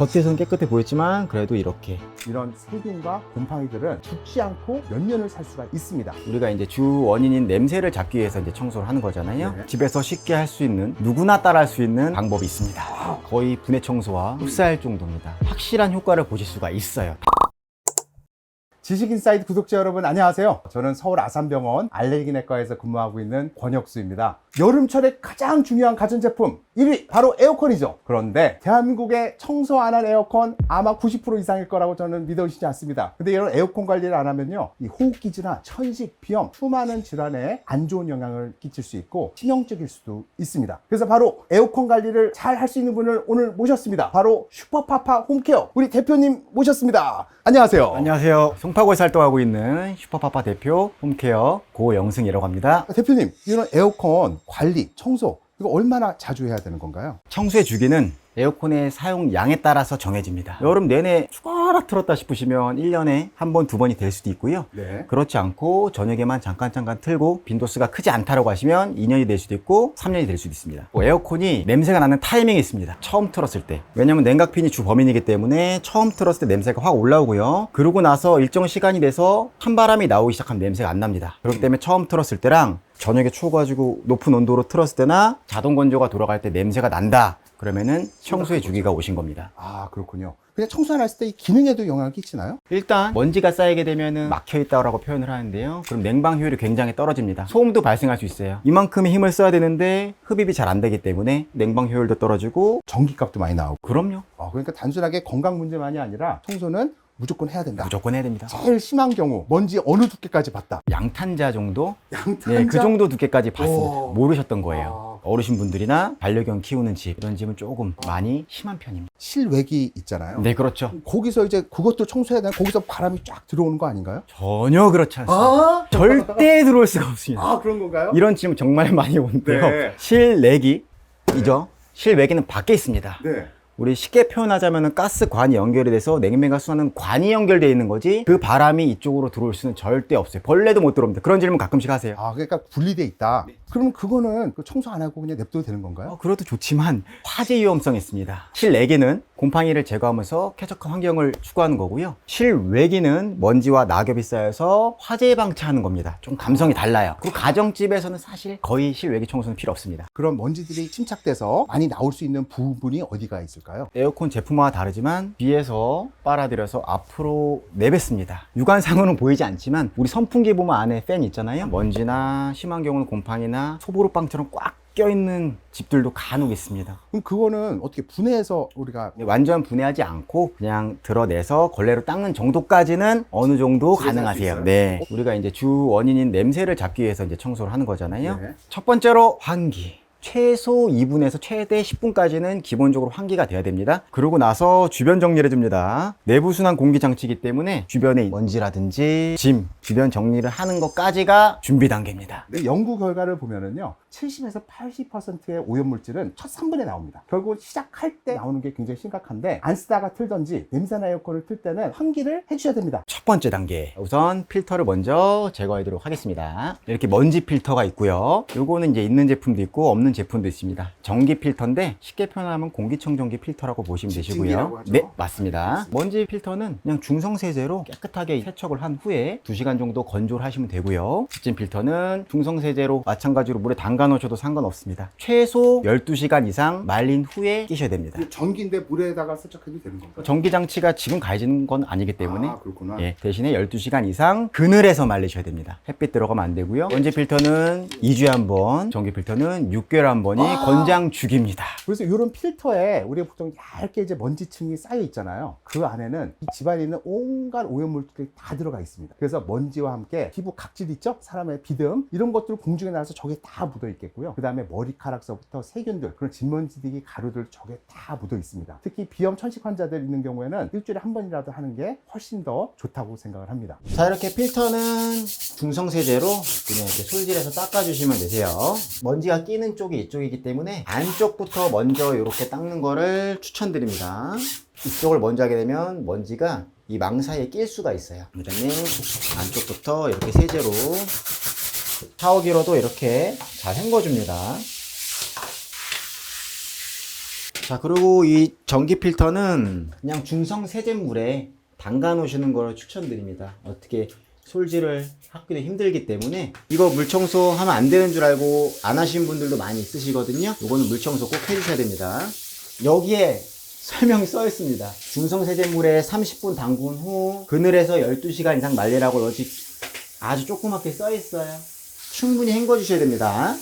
겉에서는 깨끗해 보였지만 그래도 이렇게 이런 세균과 곰팡이들은 죽지 않고 몇 년을 살 수가 있습니다. 우리가 이제 주 원인인 냄새를 잡기 위해서 이제 청소를 하는 거잖아요. 네. 집에서 쉽게 할 수 있는, 누구나 따라할 수 있는 방법이 있습니다. 거의 분해 청소와 흡사할 정도입니다. 확실한 효과를 보실 수가 있어요. 지식인사이드 구독자 여러분 안녕하세요. 저는 서울 아산병원 알레르기내과에서 근무하고 있는 권혁수입니다. 여름철에 가장 중요한 가전제품 1위 바로 에어컨이죠. 그런데 대한민국에 청소 안 한 에어컨 아마 90% 이상일 거라고 저는 믿어지지 않습니다. 근데 이런 에어컨 관리를 안 하면요, 이 호흡기질환, 천식, 비염, 수많은 질환에 안 좋은 영향을 끼칠 수 있고 치명적일 수도 있습니다. 그래서 바로 에어컨 관리를 잘 할 수 있는 분을 오늘 모셨습니다. 바로 슈퍼파파 홈케어 우리 대표님 모셨습니다. 안녕하세요. 안녕하세요. 송파구에서 활동하고 있는 슈퍼파파 대표 홈케어 고영승이라고 합니다. 대표님, 이런 에어컨 관리, 청소 이거 얼마나 자주 해야 되는 건가요? 청소의 주기는 에어컨의 사용량에 따라서 정해집니다. 여름 내내 쭈가락 틀었다 싶으시면 1년에 한 번, 두 번이 될 수도 있고요. 네. 그렇지 않고 저녁에만 잠깐 틀고 빈도수가 크지 않다라고 하시면 2년이 될 수도 있고 3년이 될 수도 있습니다. 에어컨이 냄새가 나는 타이밍이 있습니다. 처음 틀었을 때. 왜냐면 냉각핀이 주 범인이기 때문에 처음 틀었을 때 냄새가 확 올라오고요. 그러고 나서 일정 시간이 돼서 찬바람이 나오기 시작하면 냄새가 안 납니다. 그렇기 때문에 처음 틀었을 때랑 저녁에 추워가지고 높은 온도로 틀었을 때나 자동 건조가 돌아갈 때 냄새가 난다. 그러면은 청소의 주기가 오신 겁니다. 아, 그렇군요. 그냥 청소 안 했을 때 이 기능에도 영향을 끼치나요? 일단 먼지가 쌓이게 되면은 막혀있다고 표현을 하는데요. 그럼 냉방 효율이 굉장히 떨어집니다. 소음도 발생할 수 있어요. 이만큼의 힘을 써야 되는데 흡입이 잘 안 되기 때문에 냉방 효율도 떨어지고. 전기값도 많이 나오고. 그럼요. 그러니까 단순하게 건강 문제만이 아니라 청소는 무조건 해야 된다. 무조건 해야 됩니다. 제일 심한 경우 먼지 어느 두께까지 봤다? 양탄자 정도? 양탄자? 네, 그 정도 두께까지 봤습니다. 오. 모르셨던 거예요. 어르신분들이나 반려견 키우는 집, 이런 집은 조금 많이 심한 편입니다. 실외기 있잖아요. 네, 그렇죠. 거기서 이제 그것도 청소해야 되는, 거기서 바람이 쫙 들어오는 거 아닌가요? 전혀 그렇지 않습니다. 절대 들어올 수가 없습니다. 그런 건가요? 이런 질문 정말 많이 오는데요. 네. 실내기이죠. 실외기는 밖에 있습니다. 네. 우리 쉽게 표현하자면 가스관이 연결이 돼서 냉매가 수하는 관이 연결되어 있는 거지, 그 바람이 이쪽으로 들어올 수는 절대 없어요. 벌레도 못 들어옵니다. 그런 질문 가끔씩 하세요. 그러니까 분리돼 있다. 그러면 그거는 청소 안 하고 그냥 냅둬도 되는 건가요? 그래도 좋지만 화재 위험성이 있습니다. 실내기는 곰팡이를 제거하면서 쾌적한 환경을 추구하는 거고요. 실외기는 먼지와 낙엽이 쌓여서 화재 방치하는 겁니다. 좀 감성이 달라요. 그리고 가정집에서는 사실 거의 실외기 청소는 필요 없습니다. 그런 먼지들이 침착돼서 많이 나올 수 있는 부분이 어디가 있을까요? 에어컨 제품마다 다르지만 뒤에서 빨아들여서 앞으로 내뱉습니다. 육안상으로는 보이지 않지만 우리 선풍기 보면 안에 팬 있잖아요. 먼지나 심한 경우는 곰팡이나 소보루빵처럼 꽉 껴있는 집들도 간혹 있습니다. 그럼 그거는 어떻게 분해해서 우리가 완전 분해하지 않고 그냥 드러내서 걸레로 닦는 정도까지는 어느 정도 가능하세요. 네. 우리가 이제 주 원인인 냄새를 잡기 위해서 이제 청소를 하는 거잖아요. 네. 첫 번째로 환기. 최소 2분에서 최대 10분까지는 기본적으로 환기가 돼야 됩니다. 그러고 나서 주변 정리를 해줍니다. 내부 순환 공기 장치이기 때문에 주변에 먼지라든지 짐, 주변 정리를 하는 것까지가 준비 단계입니다. 네, 연구 결과를 보면은요, 70에서 80%의 오염물질은 첫 3분에 나옵니다. 결국 시작할 때 나오는 게 굉장히 심각한데, 안 쓰다가 틀던지 냄새나 에어컨을 틀 때는 환기를 해주셔야 됩니다. 첫 번째 단계, 우선 필터를 먼저 제거하도록 하겠습니다. 이렇게 먼지 필터가 있고요. 요거는 이제 있는 제품도 있고 없는 제품도 있습니다. 전기 필터인데 쉽게 표현하면 공기청정기 필터라고 보시면 되시고요. 진기라고 하죠? 네, 맞습니다. 먼지 필터는 그냥 중성세제로 깨끗하게 세척을 한 후에 2시간 정도 건조를 하시면 되고요. 집진 필터는 중성세제로 마찬가지로 물에 담가 놓으셔도 상관없습니다. 최소 12시간 이상 말린 후에 끼셔야 됩니다. 전기인데 물에다가 세척해도 되는 건가요? 전기 장치가 지금 가해지는 건 아니기 때문에 그렇구나. 예, 대신에 12시간 이상 그늘에서 말리셔야 됩니다. 햇빛 들어가면 안 되고요. 먼지 필터는 2주에 한 번, 전기 필터는 6개월에 한 번이 권장 주기입니다. 그래서 이런 필터에 우리가 보통 얇게 이제 먼지층이 쌓여 있잖아요. 그 안에는 이 집안에 있는 온갖 오염물질이 다 들어가 있습니다. 그래서 먼지와 함께 피부 각질 있죠? 사람의 비듬 이런 것들 공중에 나와서 저게 다 묻어 있겠고요. 그 다음에 머리카락서부터 세균들, 그런 진먼지들이 가루들 저게 다 묻어 있습니다. 특히 비염 천식 환자들 있는 경우에는 일주일에 한 번이라도 하는 게 훨씬 더 좋다고 생각을 합니다. 자, 이렇게 필터는 중성세제로 그냥 이렇게 솔질해서 닦아주시면 되세요. 먼지가 끼는 쪽이 이쪽이기 때문에 안쪽부터 먼저 이렇게 닦는 거를 추천드립니다. 이쪽을 먼저 하게 되면 먼지가 이 망 사이에 낄 수가 있어요. 그 다음에 안쪽부터 이렇게 세제로 샤워기로도 이렇게 잘 헹궈줍니다. 자, 그리고 이 전기 필터는 그냥 중성 세제물에 담가 놓으시는 걸 추천드립니다. 어떻게 솔질을 하기도 힘들기 때문에 이거 물청소 하면 안 되는 줄 알고 안 하신 분들도 많이 있으시거든요. 이거는 물청소 꼭 해주셔야 됩니다. 여기에 설명이 써 있습니다. 중성 세제물에 30분 담근 후 그늘에서 12시간 이상 말리라고 여기 아주 조그맣게 써 있어요. 충분히 헹궈 주셔야 됩니다.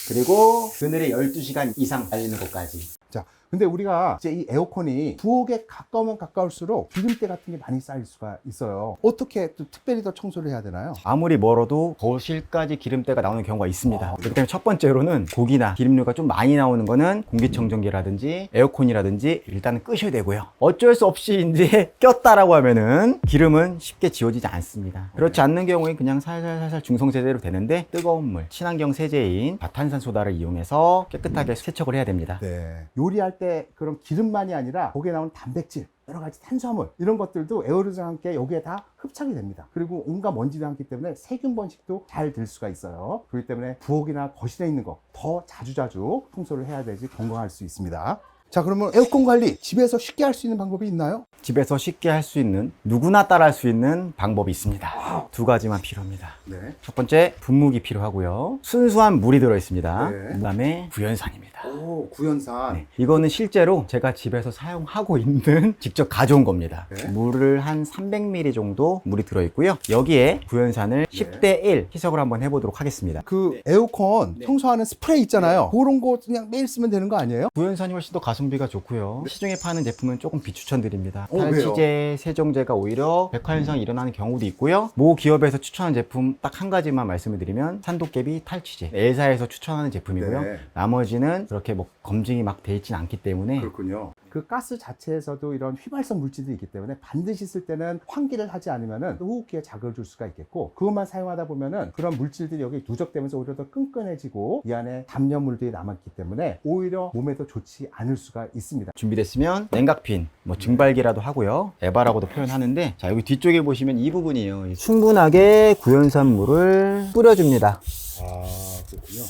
그리고 그늘에 12시간 이상 말리는 것까지. 자, 근데 우리가 이제 이 에어컨이 부엌에 가까우면 가까울수록 기름때 같은 게 많이 쌓일 수가 있어요. 어떻게 또 특별히 더 청소를 해야 되나요? 아무리 멀어도 거실까지 기름때가 나오는 경우가 있습니다. 그렇기 때문에 첫 번째로는 고기나 기름류가 좀 많이 나오는 거는 공기청정기라든지 에어컨이라든지 일단은 끄셔야 되고요. 어쩔 수 없이 이제 꼈다라고 하면은 기름은 쉽게 지워지지 않습니다. 그렇지 않는 경우에 그냥 살살살살 중성세제로 되는데 뜨거운 물, 친환경 세제인 과탄산소다를 이용해서 깨끗하게 세척을 해야 됩니다. 네. 요리할 때 그런 기름만이 아니라 거기에 나오는 단백질, 여러 가지 탄수화물 이런 것들도 에어로졸과 함께 여기에 다 흡착이 됩니다. 그리고 온갖 먼지도 많기 때문에 세균 번식도 잘 될 수가 있어요. 그렇기 때문에 부엌이나 거실에 있는 거 더 자주자주 청소를 해야 되지 건강할 수 있습니다. 자, 그러면 에어컨 관리 집에서 쉽게 할 수 있는 방법이 있나요? 집에서 쉽게 할 수 있는, 누구나 따라 할 수 있는 방법이 있습니다. 두 가지만 필요합니다. 네. 첫 번째, 분무기 필요하고요. 순수한 물이 들어있습니다. 네. 그 다음에 구연산입니다. 오, 구연산. 네, 이거는 실제로 제가 집에서 사용하고 있는 직접 가져온 겁니다. 네. 물을 한 300ml 정도 물이 들어있고요. 여기에 구연산을 10대 1 희석을 한번 해보도록 하겠습니다. 그 에어컨 청소하는 스프레이 있잖아요. 그런 거 그냥 매일 쓰면 되는 거 아니에요? 구연산이 훨씬 더 가성비가 좋고요. 시중에 파는 제품은 조금 비추천드립니다. 왜요? 탈취제, 세정제가 오히려 백화현상이 일어나는 경우도 있고요. 모 기업에서 추천하는 제품 딱 한 가지만 말씀을 드리면 산도깨비 탈취제, L사에서 추천하는 제품이고요. 네. 나머지는 그렇게 뭐 검증이 막 돼 있진 않기 때문에 그렇군요. 그 가스 자체에서도 이런 휘발성 물질들이 있기 때문에 반드시 쓸 때는 환기를 하지 않으면은 호흡기에 자극을 줄 수가 있겠고, 그것만 사용하다 보면은 그런 물질들이 여기 누적되면서 오히려 더 끈끈해지고 이 안에 담염물들이 남았기 때문에 오히려 몸에도 좋지 않을 수가 있습니다. 준비됐으면 냉각핀, 뭐 증발기라도 하고요. 에바라고도 표현하는데, 자, 여기 뒤쪽에 보시면 이 부분이에요. 충분하게 구연산 물을 뿌려줍니다. 아, 그렇군요.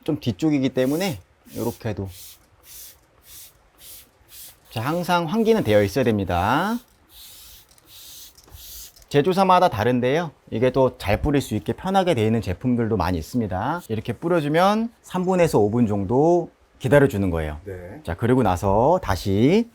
좀 뒤쪽이기 때문에 이렇게 해도, 자, 항상 환기는 되어 있어야 됩니다. 제조사마다 다른데요. 이게 또 잘 뿌릴 수 있게 편하게 되어 있는 제품들도 많이 있습니다. 이렇게 뿌려주면 3분에서 5분 정도 기다려주는 거예요. 네. 자, 그리고 나서 다시,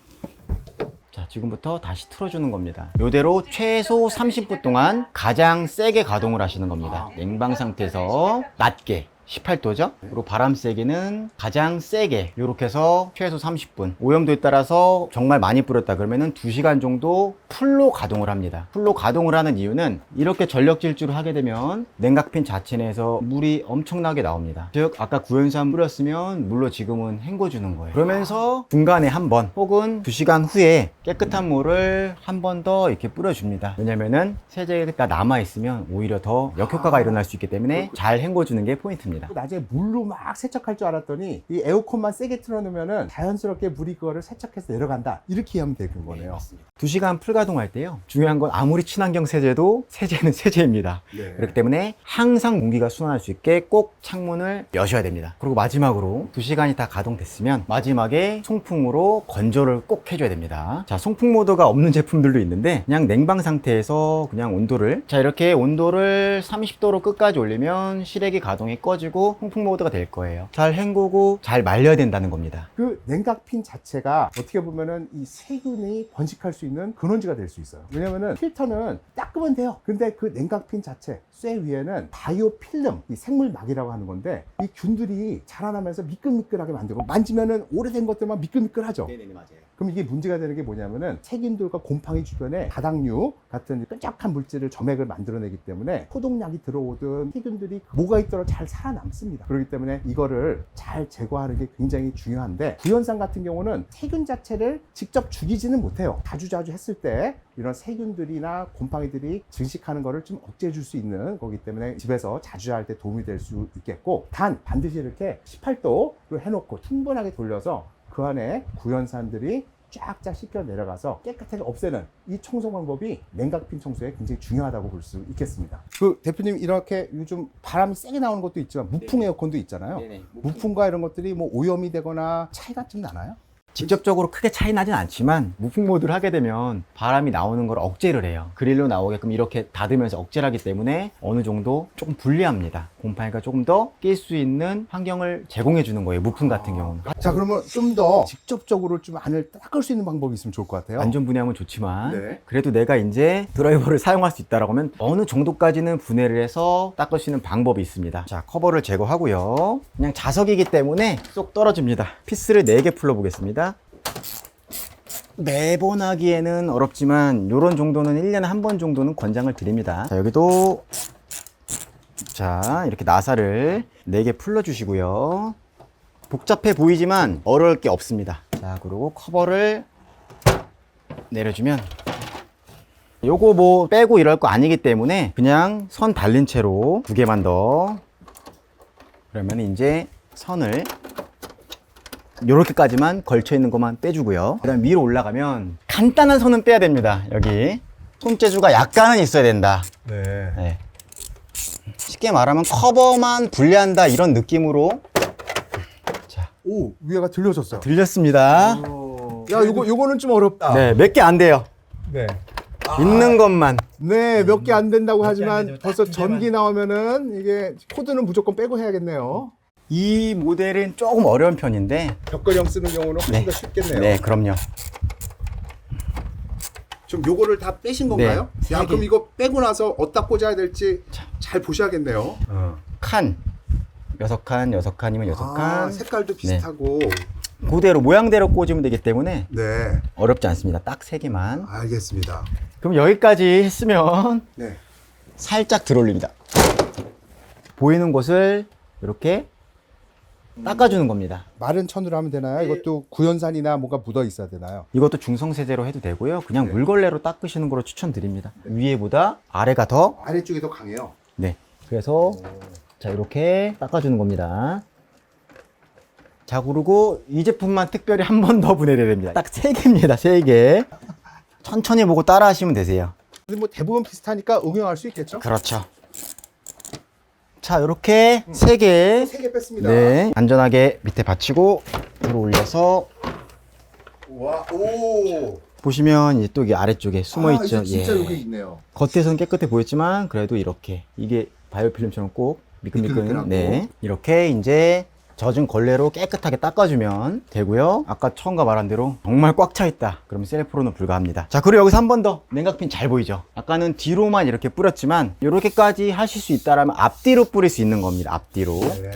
자, 지금부터 다시 틀어주는 겁니다. 이대로 최소 30분 동안 가장 세게 가동을 하시는 겁니다. 냉방 상태에서 낮게 18도죠? 그리고 바람 세기는 가장 세게 이렇게 해서 최소 30분. 오염도에 따라서 정말 많이 뿌렸다 그러면은 2시간 정도 풀로 가동을 합니다. 풀로 가동을 하는 이유는 이렇게 전력 질주를 하게 되면 냉각핀 자체 내에서 물이 엄청나게 나옵니다. 즉 아까 구연산 뿌렸으면 물로 지금은 헹궈주는 거예요. 그러면서 중간에 한 번 혹은 2시간 후에 깨끗한 물을 한 번 더 이렇게 뿌려줍니다. 왜냐면은 세제가 남아있으면 오히려 더 역효과가 일어날 수 있기 때문에 잘 헹궈주는 게 포인트입니다. 나중에 물로 막 세척할 줄 알았더니 이 에어컨만 세게 틀어놓으면은 자연스럽게 물이 그거를 세척해서 내려간다, 이렇게 하면 되는 거네요. 2시간 풀 가동할 때요, 중요한 건 아무리 친환경 세제도 세제는 세제입니다. 네. 그렇기 때문에 항상 공기가 순환할 수 있게 꼭 창문을 여셔야 됩니다. 그리고 마지막으로 2시간이 다 가동됐으면 마지막에 송풍으로 건조를 꼭 해줘야 됩니다. 자, 송풍 모드가 없는 제품들도 있는데 그냥 냉방 상태에서 그냥 온도를, 자, 이렇게 온도를 30도로 끝까지 올리면 실외기 가동이 꺼지고 송풍 모드가 될 거예요. 잘 헹구고 잘 말려야 된다는 겁니다. 그 냉각핀 자체가 어떻게 보면은 이 세균이 번식할 수 있는 근원지가 될 수 있어요. 왜냐면은 필터는 닦으면 돼요. 근데 그 냉각핀 자체 쇠 위에는 바이오필름, 이 생물막이라고 하는 건데 이 균들이 자라나면서 미끌미끌하게 만들고, 만지면은 오래된 것들만 미끌미끌하죠. 네네, 맞아요. 그럼 이게 문제가 되는 게 뭐냐면은 세균들과 곰팡이 주변에 다당류 같은 끈적한 물질을, 점액을 만들어내기 때문에 소독약이 들어오든 세균들이 뭐가 있더라도 잘 살아남습니다. 그렇기 때문에 이거를 잘 제거하는 게 굉장히 중요한데, 구연산 같은 경우는 세균 자체를 직접 죽이지는 못해요. 자주자주 했을 때 이런 세균들이나 곰팡이들이 증식하는 거를 좀 억제해 줄 수 있는 거기 때문에 집에서 자주 할 때 도움이 될 수 있겠고, 단 반드시 이렇게 18도로 해놓고 충분하게 돌려서 그 안에 구연산들이 쫙쫙 씻겨 내려가서 깨끗하게 없애는 이 청소 방법이 냉각핀 청소에 굉장히 중요하다고 볼 수 있겠습니다. 그 대표님, 이렇게 요즘 바람이 세게 나오는 것도 있지만 무풍 에어컨도 있잖아요. 네네. 무풍과 이런 것들이 뭐 오염이 되거나 차이가 좀 나나요? 직접적으로 크게 차이 나진 않지만 무풍 모드를 하게 되면 바람이 나오는 걸 억제를 해요. 그릴로 나오게끔 이렇게 닫으면서 억제를 하기 때문에 어느 정도 조금 불리합니다. 곰팡이가 조금 더 낄 수 있는 환경을 제공해 주는 거예요. 무풍 같은 경우는. 자, 그러면 좀 더 직접적으로 좀 안을 닦을 수 있는 방법이 있으면 좋을 것 같아요. 안전 분해하면 좋지만 네. 그래도 내가 이제 드라이버를 사용할 수 있다라고 하면 어느 정도까지는 분해를 해서 닦을 수 있는 방법이 있습니다. 자, 커버를 제거하고요. 그냥 자석이기 때문에 쏙 떨어집니다. 피스를 4개 풀러 보겠습니다. 매번 하기에는 어렵지만 이런 정도는 1년에 한 번 정도는 권장을 드립니다. 자, 여기도 자, 이렇게 나사를 4개 풀러 주시고요. 복잡해 보이지만 어려울 게 없습니다. 자, 그리고 커버를 내려주면 요거 뭐 빼고 이럴 거 아니기 때문에 그냥 선 달린 채로 2개만 더, 그러면 이제 선을 요렇게까지만 걸쳐 있는 것만 빼주고요. 그 다음 위로 올라가면 간단한 선은 빼야 됩니다. 여기 손재주가 약간은 있어야 된다. 네. 네. 쉽게 말하면 커버만 분리한다 이런 느낌으로. 자, 오, 위에가 들려졌어요. 들렸습니다. 야, 요거는 좀 어렵다. 네, 몇 개 안 돼요. 네. 있는 것만. 네, 몇 개 안 된다고 하지만 되죠. 벌써 딱 전기 나오면은 이게 코드는 무조건 빼고 해야겠네요. 이 모델은 조금 어려운 편인데. 벽걸이형 쓰는 경우는 훨씬 더 쉽겠네요. 네, 그럼요. 지금 요거를 다 빼신 건가요? 네, 야, 세 개. 그럼 이거 빼고 나서 어디다 꽂아야 될지 잘 보셔야겠네요. 칸. 6칸, 6칸이면 6칸. 아, 색깔도 비슷하고. 그대로 모양대로 꽂으면 되기 때문에 네, 어렵지 않습니다. 딱 3개만. 알겠습니다. 그럼 여기까지 했으면 네. 살짝 들어올립니다. 보이는 곳을 이렇게 닦아주는 겁니다. 마른 천으로 하면 되나요? 이것도 구연산이나 뭔가 묻어 있어야 되나요? 이것도 중성세제로 해도 되고요. 그냥 네. 물걸레로 닦으시는 거로 추천드립니다. 위에보다 아래가 더. 아래쪽이 더 강해요. 네. 그래서 자, 이렇게 닦아주는 겁니다. 자, 그리고 이 제품만 특별히 한 번 더 분해를 해야 됩니다. 딱 3개입니다. 3개. 천천히 보고 따라 하시면 되세요. 근데 뭐 대부분 비슷하니까 응용할 수 있겠죠? 그렇죠. 자, 이렇게 3개. 3개 뺐습니다. 네. 안전하게 밑에 받치고 들어 올려서 와, 오. 보시면 이제 또 이게 아래쪽에 숨어 있죠. 이제 진짜 예. 여기 있네요. 겉에서는 깨끗해 보였지만 그래도 이렇게 이게 바이오필름처럼 꼭 미끈미끈. 미끈미끈하고. 네. 이렇게 이제 젖은 걸레로 깨끗하게 닦아주면 되고요. 아까 처음과 말한 대로 정말 꽉 차 있다. 그러면 셀프로는 불가합니다. 자, 그리고 여기서 한 번 더. 냉각핀 잘 보이죠? 아까는 뒤로만 이렇게 뿌렸지만 이렇게까지 하실 수 있다라면 앞뒤로 뿌릴 수 있는 겁니다. 앞뒤로. 네.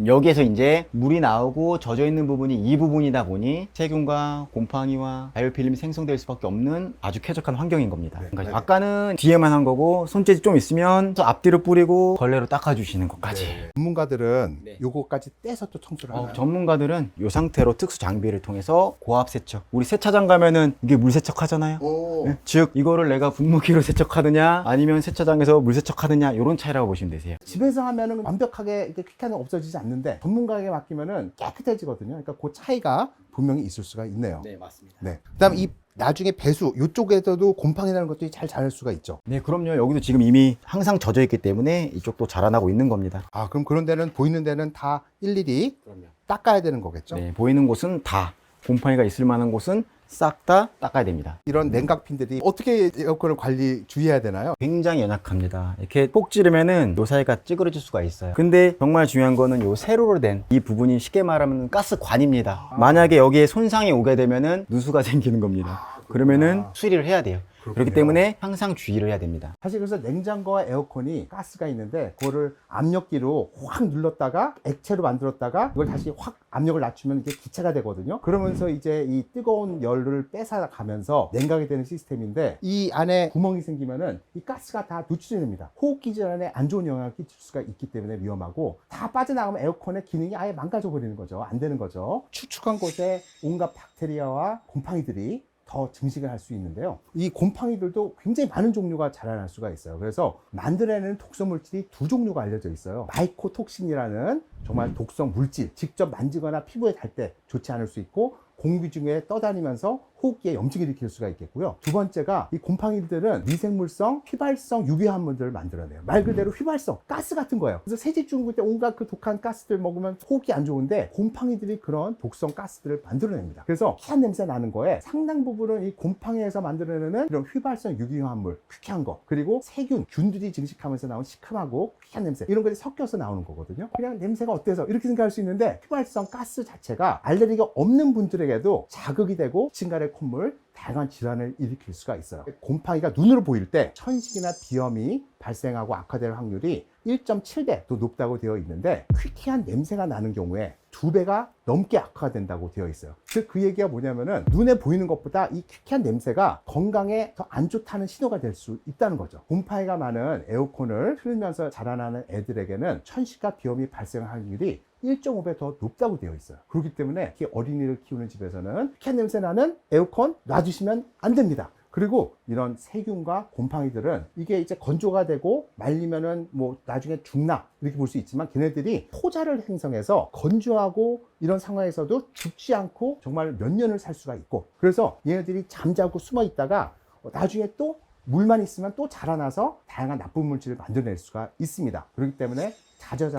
여기에서 이제 물이 나오고 젖어 있는 부분이 이 부분이다 보니 세균과 곰팡이와 바이오필름이 생성될 수밖에 없는 아주 쾌적한 환경인 겁니다. 네. 그러니까 네. 아까는 뒤에만 한 거고 손재주 좀 있으면 또 앞뒤로 뿌리고 걸레로 닦아주시는 것까지. 전문가들은 네. 요거까지 떼서 또 청소를 하나요? 전문가들은 이 상태로 특수 장비를 통해서 고압 세척. 우리 세차장 가면은 이게 물 세척하잖아요. 오. 네? 즉 이거를 내가 분무기로 세척하느냐 아니면 세차장에서 물 세척하느냐 이런 차이라고 보시면 되세요. 집에서 하면은 완벽하게 이렇게 퀵하게 없어지지 않는데 전문가에게 맡기면은 깨끗해지거든요. 그러니까 그 차이가 분명히 있을 수가 있네요. 네, 맞습니다. 네. 그다음 이 나중에 배수 이쪽에서도 곰팡이 나는 것들이 잘 자랄 수가 있죠. 네, 그럼요. 여기도 지금 이미 항상 젖어 있기 때문에 이쪽도 자라나고 있는 겁니다. 아, 그럼 그런 데는 보이는 데는 다 일일이 그럼요. 닦아야 되는 거겠죠? 네, 보이는 곳은 다, 곰팡이가 있을 만한 곳은 싹 다 닦아야 됩니다. 이런 냉각핀들이 어떻게 에어컨을 관리 주의해야 되나요? 굉장히 연약합니다. 이렇게 폭 찌르면은 요 사이가 찌그러질 수가 있어요. 근데 정말 중요한 거는 요 세로로 된 이 부분이 쉽게 말하면 가스관입니다. 만약에 여기에 손상이 오게 되면은 누수가 생기는 겁니다. 그러면은 수리를 해야 돼요. 그렇기 때문에 항상 주의를 해야 됩니다. 사실 그래서 냉장고와 에어컨이 가스가 있는데 그거를 압력기로 확 눌렀다가 액체로 만들었다가 이걸 다시 확 압력을 낮추면 이게 기체가 되거든요. 그러면서 이제 이 뜨거운 열을 뺏어 가면서 냉각이 되는 시스템인데 이 안에 구멍이 생기면은 이 가스가 다 노출이 됩니다. 호흡기 질환에 안 좋은 영향을 끼칠 수가 있기 때문에 위험하고 다 빠져나가면 에어컨의 기능이 아예 망가져 버리는 거죠. 안 되는 거죠. 축축한 곳에 온갖 박테리아와 곰팡이들이 더 증식을 할 수 있는데요. 이 곰팡이들도 굉장히 많은 종류가 자라날 수가 있어요. 그래서 만들어내는 독성 물질이 2종류가 알려져 있어요. 마이코톡신이라는 정말 독성 물질, 직접 만지거나 피부에 닿을 때 좋지 않을 수 있고 공기 중에 떠다니면서 호흡기에 염증을 일으킬 수가 있겠고요. 두 번째가 이 곰팡이들은 미생물성, 휘발성 유기화합물들을 만들어내요. 말 그대로 휘발성, 가스 같은 거예요. 그래서 새집 중국일 때 온갖 그 독한 가스들 먹으면 호흡기 안 좋은데 곰팡이들이 그런 독성 가스들을 만들어냅니다. 그래서 희한 냄새 나는 거에 상당 부분은 이 곰팡이에서 만들어내는 이런 휘발성 유기화합물, 퀴퀴한 거, 그리고 세균, 균들이 증식하면서 나온 시큼하고 퀴퀴한 냄새, 이런 것들이 섞여서 나오는 거거든요. 그냥 냄새가 어때서 이렇게 생각할 수 있는데, 휘발성 가스 자체가 알레르기가 없는 분들에게도 자극이 되고 진갈의 콧물, 다양한 질환을 일으킬 수가 있어요. 곰팡이가 눈으로 보일 때 천식이나 비염이 발생하고 악화될 확률이 1.7배 더 높다고 되어 있는데, 퀴퀴한 냄새가 나는 경우에 2배가 넘게 악화가 된다고 되어 있어요. 즉 그 얘기가 뭐냐면은 눈에 보이는 것보다 이 퀴퀴한 냄새가 건강에 더 안 좋다는 신호가 될 수 있다는 거죠. 곰팡이가 많은 에어컨을 틀면서 자라나는 애들에게는 천식과 비염이 발생할 확률이 1.5배 더 높다고 되어 있어요. 그렇기 때문에 특히 어린이를 키우는 집에서는 퀴퀴한 냄새 나는 에어컨 놔주시면 안 됩니다. 그리고 이런 세균과 곰팡이들은 이게 이제 건조가 되고 말리면은 뭐 나중에 죽나 이렇게 볼 수 있지만, 걔네들이 포자를 행성해서 건조하고 이런 상황에서도 죽지 않고 정말 몇 년을 살 수가 있고, 그래서 얘네들이 잠자고 숨어 있다가 나중에 또 물만 있으면 또 자라나서 다양한 나쁜 물질을 만들어낼 수가 있습니다. 그렇기 때문에 자주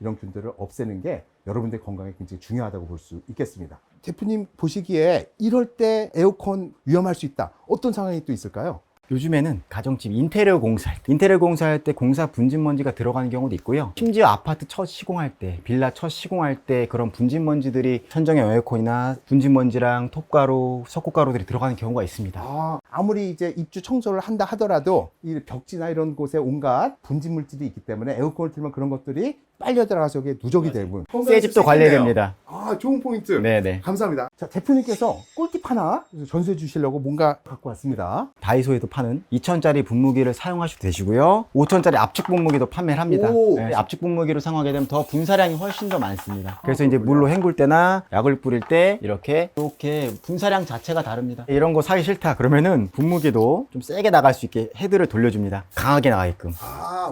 이런 균들을 없애는 게 여러분들 건강에 굉장히 중요하다고 볼 수 있겠습니다. 대표님 보시기에 이럴 때 에어컨 위험할 수 있다, 어떤 상황이 또 있을까요? 요즘에는 가정집 인테리어 공사할 때 공사 분진 먼지가 들어가는 경우도 있고요. 심지어 아파트 첫 시공할 때, 빌라 첫 시공할 때 그런 분진 먼지들이 천정에 에어컨이나 분진 먼지랑 톱가루, 석고가루들이 들어가는 경우가 있습니다. 아무리 이제 입주 청소를 한다 하더라도 이 벽지나 이런 곳에 온갖 분진 물질이 있기 때문에 에어컨을 틀면 그런 것들이 빨려 들어가서 이게 누적이 되고 새 집도 관리해야 됩니다. 좋은 포인트. 네네. 감사합니다. 자, 대표님께서 꿀팁 하나 전수해 주시려고 뭔가 갖고 왔습니다. 다이소에도 파는 2,000짜리 분무기를 사용하셔도 되시고요. 5,000짜리 압축 분무기도 판매를 합니다. 네, 압축 분무기로 사용하게 되면 더 분사량이 훨씬 더 많습니다. 그래서 이제 물로 헹굴 때나 약을 뿌릴 때 이렇게 분사량 자체가 다릅니다. 이런 거 사기 싫다 그러면은 분무기도 좀 세게 나갈 수 있게 헤드를 돌려줍니다. 강하게 나가게끔.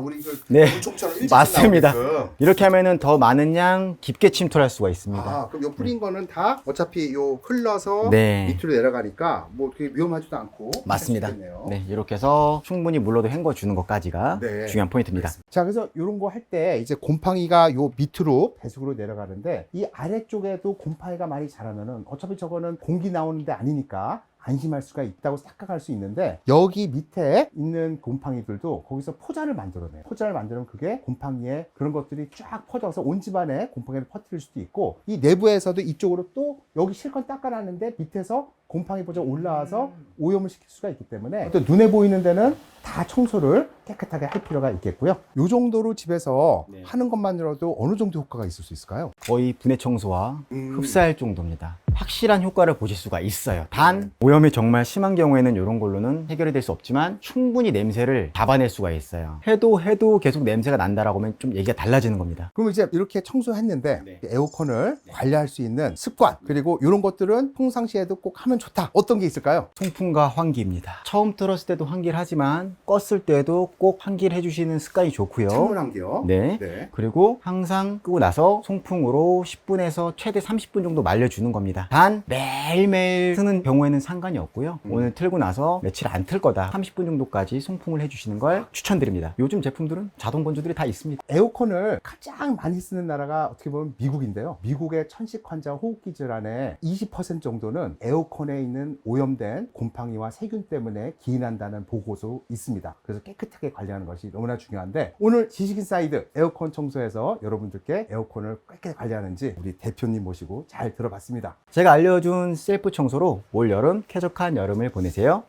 우리 그 네, 물총처럼 맞습니다. 이렇게 하면은 더 많은 양 깊게 침투할 수가 있습니다. 그럼 요 뿌린 거는 다 어차피 요 흘러서 네. 밑으로 내려가니까 뭐 그게 위험하지도 않고. 맞습니다. 할수 있겠네요. 네, 이렇게 해서 충분히 물로도 헹궈 주는 것까지가 네. 중요한 포인트입니다. 자, 그래서 이런 거 할 때 이제 곰팡이가 요 밑으로 배수구로 내려가는데, 이 아래쪽에도 곰팡이가 많이 자라면은 어차피 저거는 공기 나오는 데 아니니까 안심할 수가 있다고 착각할 수 있는데, 여기 밑에 있는 곰팡이들도 거기서 포자를 만들어내요. 포자를 만들면 그게 곰팡이에 그런 것들이 쫙 퍼져서 온 집안에 곰팡이를 퍼뜨릴 수도 있고, 이 내부에서도 이쪽으로 또 여기 실컷 닦아놨는데 밑에서 곰팡이 포자 올라와서 오염을 시킬 수가 있기 때문에 또 눈에 보이는 데는 다 청소를 깨끗하게 할 필요가 있겠고요. 이 정도로 집에서 하는 것만으로도 어느 정도 효과가 있을 수 있을까요? 거의 분해 청소와 흡사할 정도입니다. 확실한 효과를 보실 수가 있어요. 단 오염이 정말 심한 경우에는 이런 걸로는 해결이 될 수 없지만 충분히 냄새를 잡아낼 수가 있어요. 해도 계속 냄새가 난다라고 하면 좀 얘기가 달라지는 겁니다. 그럼 이제 이렇게 청소했는데 에어컨을 관리할 수 있는 습관, 그리고 이런 것들은 평상시에도 꼭 하면 좋다, 어떤 게 있을까요? 송풍과 환기입니다. 처음 틀었을 때도 환기를 하지만 껐을 때도 꼭 환기를 해주시는 습관이 좋고요. 창문 환기요. 네. 그리고 항상 끄고 나서 송풍으로 10분에서 최대 30분 정도 말려주는 겁니다. 단 매일매일 쓰는 경우에는 상관이 없고요. 오늘 틀고 나서 며칠 안 틀 거다 30분 정도까지 송풍을 해주시는 걸 추천드립니다. 요즘 제품들은 자동 건조들이 다 있습니다. 에어컨을 가장 많이 쓰는 나라가 어떻게 보면 미국인데요. 미국의 천식 환자 호흡기 질환의 20% 정도는 에어컨에 있는 오염된 곰팡이와 세균 때문에 기인한다는 보고도 있습니다. 그래서 깨끗하게 관리하는 것이 너무나 중요한데, 오늘 지식인사이드 에어컨 청소에서 여러분들께 에어컨을 깨끗하게 관리하는지 우리 대표님 모시고 잘 들어봤습니다. 제가 알려준 셀프 청소로 올 여름 쾌적한 여름을 보내세요.